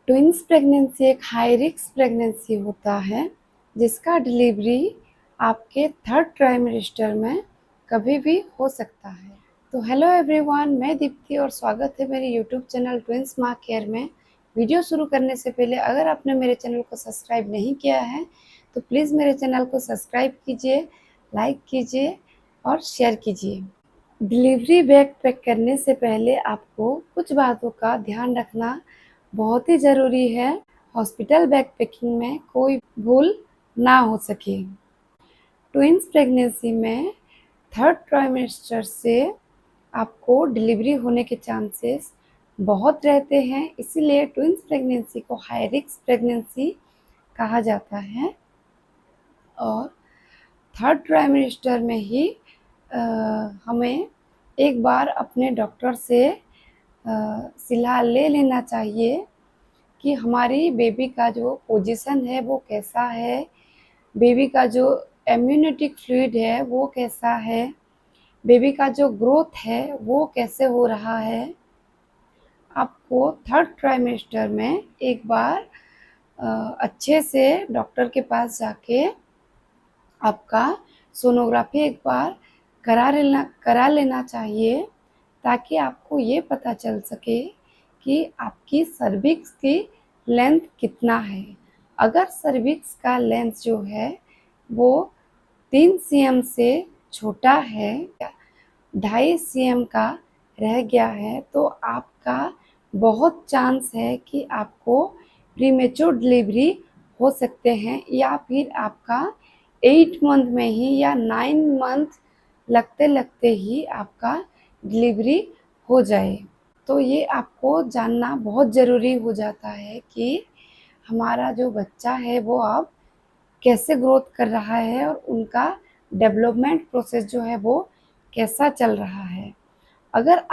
Twins pregnancy एक high risk pregnancy होता है जिसका डिलीवरी आपके थर्ड ट्राइमेस्टर में कभी भी हो सकता है। तो हेलो एवरीवन, मैं दीप्ति और स्वागत है मेरे यूट्यूब चैनल ट्विन्स माँ केयर में। वीडियो शुरू करने से पहले अगर आपने मेरे चैनल को सब्सक्राइब नहीं किया है तो प्लीज़ मेरे चैनल को सब्सक्राइब कीजिए, लाइक कीजिए और शेयर कीजिए। डिलीवरी बैग पैक करने से पहले आपको कुछ बातों का ध्यान रखना बहुत ही ज़रूरी है। हॉस्पिटल बैग पैकिंग में कोई भूल ना हो सके। ट्विन्स प्रेगनेंसी में थर्ड ट्राइमेस्टर से आपको डिलीवरी होने के चांसेस बहुत रहते हैं, इसीलिए ट्विन्स प्रेगनेंसी को हाई रिस्क प्रेगनेंसी कहा जाता है। और थर्ड ट्राइमेस्टर में ही हमें एक बार अपने डॉक्टर से सलाह ले लेना चाहिए कि हमारी बेबी का जो पोजीशन है वो कैसा है, बेबी का जो इम्यूनिटी फ्लूइड है वो कैसा है, बेबी का जो ग्रोथ है वो कैसे हो रहा है। आपको थर्ड ट्राइमेस्टर में एक बार अच्छे से डॉक्टर के पास जाके आपका सोनोग्राफी एक बार करा लेना चाहिए, ताकि आपको ये पता चल सके कि आपकी सर्विक्स की लेंथ कितना है। अगर सर्विक्स का लेंथ जो है वो 3 cm से छोटा है, 2.5 cm का रह गया है, तो आपका बहुत चांस है कि आपको प्रीमेच्योर डिलीवरी हो सकते हैं, या फिर आपका 8 मंथ में ही या 9 मंथ लगते लगते ही आपका डिलीवरी हो जाए। तो ये आपको जानना बहुत ज़रूरी हो जाता है कि हमारा जो बच्चा है वो अब कैसे ग्रोथ कर रहा है और उनका डेवलपमेंट प्रोसेस जो है वो कैसा चल रहा है। अगर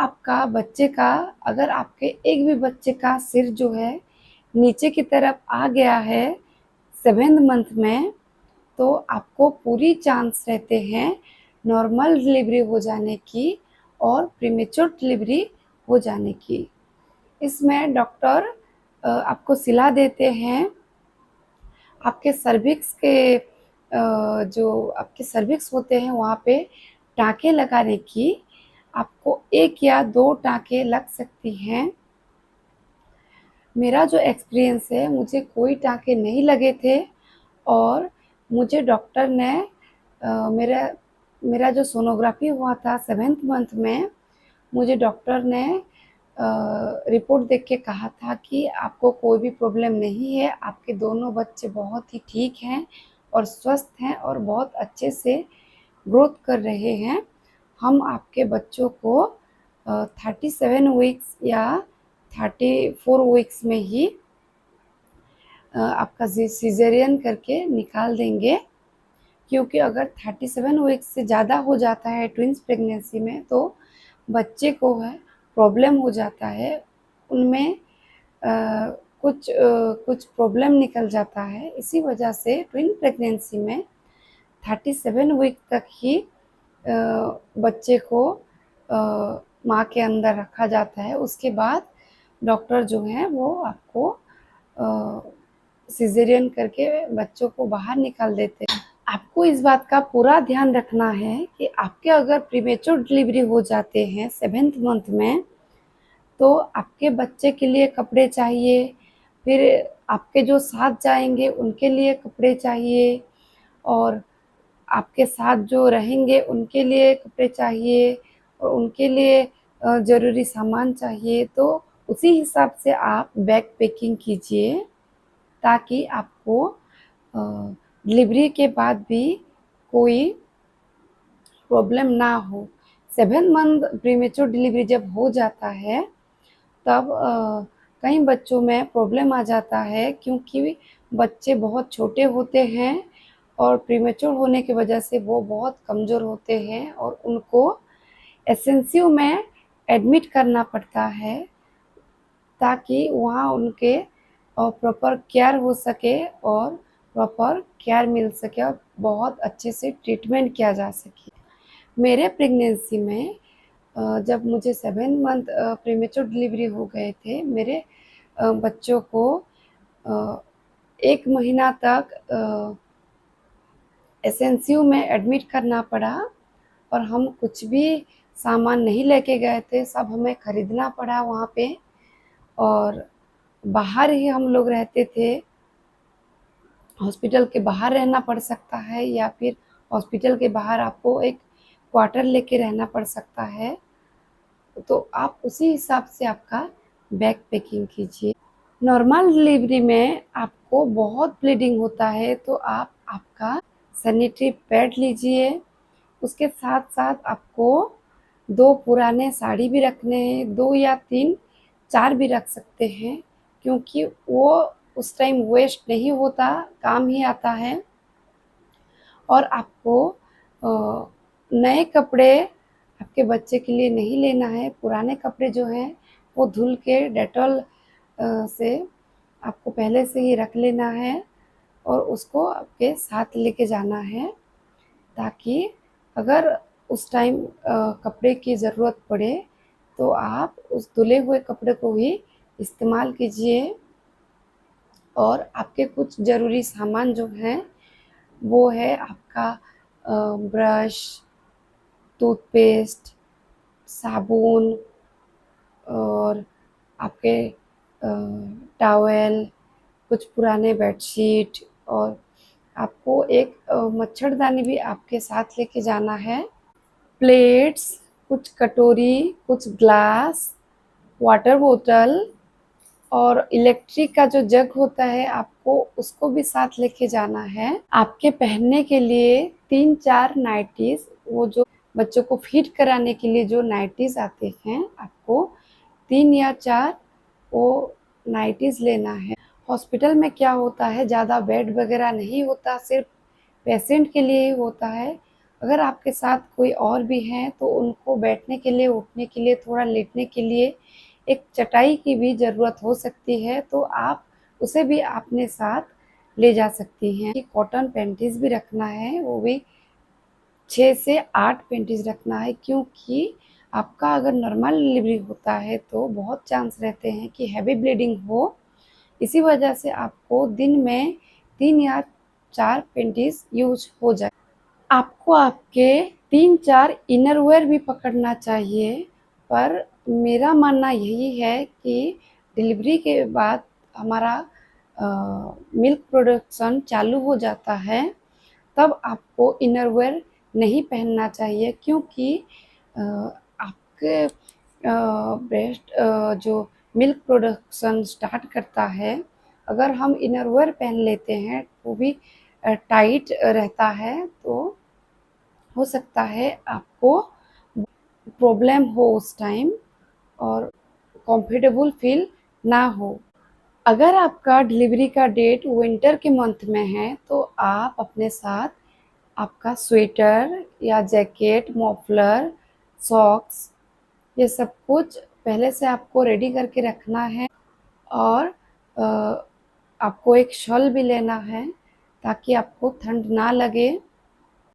आपके एक भी बच्चे का सिर जो है नीचे की तरफ आ गया है 7th मंथ में, तो आपको पूरी चांस रहते हैं नॉर्मल डिलीवरी हो जाने की और प्रीमेच्योर डिलीवरी हो जाने की। इसमें डॉक्टर आपको सलाह देते हैं आपके सर्विक्स के जो आपके सर्विक्स होते हैं वहाँ पे टाँके लगाने की। आपको 1 या 2 टाँके लग सकती हैं। मेरा जो एक्सपीरियंस है, मुझे कोई टाँके नहीं लगे थे और मुझे डॉक्टर ने मेरा जो सोनोग्राफी हुआ था 7th मंथ में, मुझे डॉक्टर ने रिपोर्ट देख के कहा था कि आपको कोई भी प्रॉब्लम नहीं है, आपके दोनों बच्चे बहुत ही ठीक हैं और स्वस्थ हैं और बहुत अच्छे से ग्रोथ कर रहे हैं। हम आपके बच्चों को 37 वीक्स या 34 वीक्स में ही आपका सिजेरियन करके निकाल देंगे, क्योंकि अगर 37 वीक्स से ज़्यादा हो जाता है ट्विन्स प्रेगनेंसी में तो बच्चे को है प्रॉब्लम हो जाता है, उनमें कुछ प्रॉब्लम निकल जाता है। इसी वजह से ट्विन प्रेगनेंसी में 37 वीक तक ही बच्चे को माँ के अंदर रखा जाता है। उसके बाद डॉक्टर जो हैं वो आपको सिजेरियन करके बच्चों को बाहर निकाल देते हैं। आपको इस बात का पूरा ध्यान रखना है कि आपके अगर प्रीमेच्योर डिलीवरी हो जाते हैं 7th मंथ में, तो आपके बच्चे के लिए कपड़े चाहिए, फिर आपके जो साथ जाएंगे उनके लिए कपड़े चाहिए, और आपके साथ जो रहेंगे उनके लिए कपड़े चाहिए और उनके लिए ज़रूरी सामान चाहिए। तो उसी हिसाब से आप बैग पैकिंग कीजिए, ताकि आपको डिलीवरी के बाद भी कोई प्रॉब्लम ना हो। 7th मंथ प्रीमेच्योर डिलीवरी जब हो जाता है तब कई बच्चों में प्रॉब्लम आ जाता है, क्योंकि बच्चे बहुत छोटे होते हैं और प्रीमेच्योर होने की वजह से वो बहुत कमज़ोर होते हैं और उनको एसएनसीयू में एडमिट करना पड़ता है, ताकि वहाँ उनके प्रॉपर केयर हो सके और प्रॉपर केयर मिल सके और बहुत अच्छे से ट्रीटमेंट किया जा सके। मेरे प्रेगनेंसी में जब मुझे 7 मंथ प्रीमेच्योर डिलीवरी हो गए थे, मेरे बच्चों को 1 महीना तक एसएनसीयू में एडमिट करना पड़ा और हम कुछ भी सामान नहीं लेके गए थे, सब हमें खरीदना पड़ा वहाँ पे। और बाहर ही हम लोग रहते थे, हॉस्पिटल के बाहर रहना पड़ सकता है या फिर हॉस्पिटल के बाहर आपको एक क्वार्टर लेके रहना पड़ सकता है। तो आप उसी हिसाब से आपका बैग पैकिंग कीजिए। नॉर्मल डिलीवरी में आपको बहुत ब्लीडिंग होता है तो आप आपका सैनिटरी पैड लीजिए। उसके साथ साथ आपको 2 पुराने साड़ी भी रखने हैं, 2 या 3, 4 भी रख सकते हैं, क्योंकि वो उस टाइम वेस्ट नहीं होता, काम ही आता है। और आपको नए कपड़े आपके बच्चे के लिए नहीं लेना है। पुराने कपड़े जो हैं वो धुल के डेटॉल से आपको पहले से ही रख लेना है और उसको आपके साथ लेके जाना है, ताकि अगर उस टाइम कपड़े की ज़रूरत पड़े तो आप उस धुले हुए कपड़े को ही इस्तेमाल कीजिए। और आपके कुछ ज़रूरी सामान जो हैं वो है आपका ब्रश, टूथपेस्ट, साबुन और आपके टॉवेल, कुछ पुराने बेडशीट, और आपको एक मच्छरदानी भी आपके साथ लेके जाना है। प्लेट्स, कुछ कटोरी, कुछ ग्लास, वाटर बोतल और इलेक्ट्रिक का जो जग होता है आपको उसको भी साथ लेके जाना है। आपके पहनने के लिए 3-4 नाइटीज़, वो जो बच्चों को फिट कराने के लिए जो नाइटीज़ आते हैं, आपको 3 या 4 वो नाइटीज़ लेना है। हॉस्पिटल में क्या होता है, ज़्यादा बेड वगैरह नहीं होता, सिर्फ पेशेंट के लिए ही होता है। अगर आपके साथ कोई और भी हैं तो उनको बैठने के लिए, उठने के लिए, थोड़ा लेटने के लिए एक चटाई की भी ज़रूरत हो सकती है, तो आप उसे भी अपने साथ ले जा सकती हैं। कॉटन पैंटीज़ भी रखना है, वो भी 6 से 8 पैंटीज़ रखना है, क्योंकि आपका अगर नॉर्मल डिलीवरी होता है तो बहुत चांस रहते हैं कि हैवी ब्लीडिंग हो। इसी वजह से आपको दिन में 3 या 4 पैंटीज़ यूज़ हो जाए। आपको आपके 3-4 इनरवियर भी पकड़ना चाहिए, पर मेरा मानना यही है कि डिलीवरी के बाद हमारा मिल्क प्रोडक्शन चालू हो जाता है, तब आपको इनरवियर नहीं पहनना चाहिए, क्योंकि आपके ब्रेस्ट जो मिल्क प्रोडक्शन स्टार्ट करता है, अगर हम इनरवियर पहन लेते हैं वो भी टाइट रहता है, तो हो सकता है आपको प्रॉब्लम हो उस टाइम और कंफर्टेबल फील ना हो। अगर आपका डिलीवरी का डेट विंटर के मंथ में है तो आप अपने साथ आपका स्वेटर या जैकेट, मफलर, सॉक्स, ये सब कुछ पहले से आपको रेडी करके रखना है। और आपको एक शॉल भी लेना है ताकि आपको ठंड ना लगे।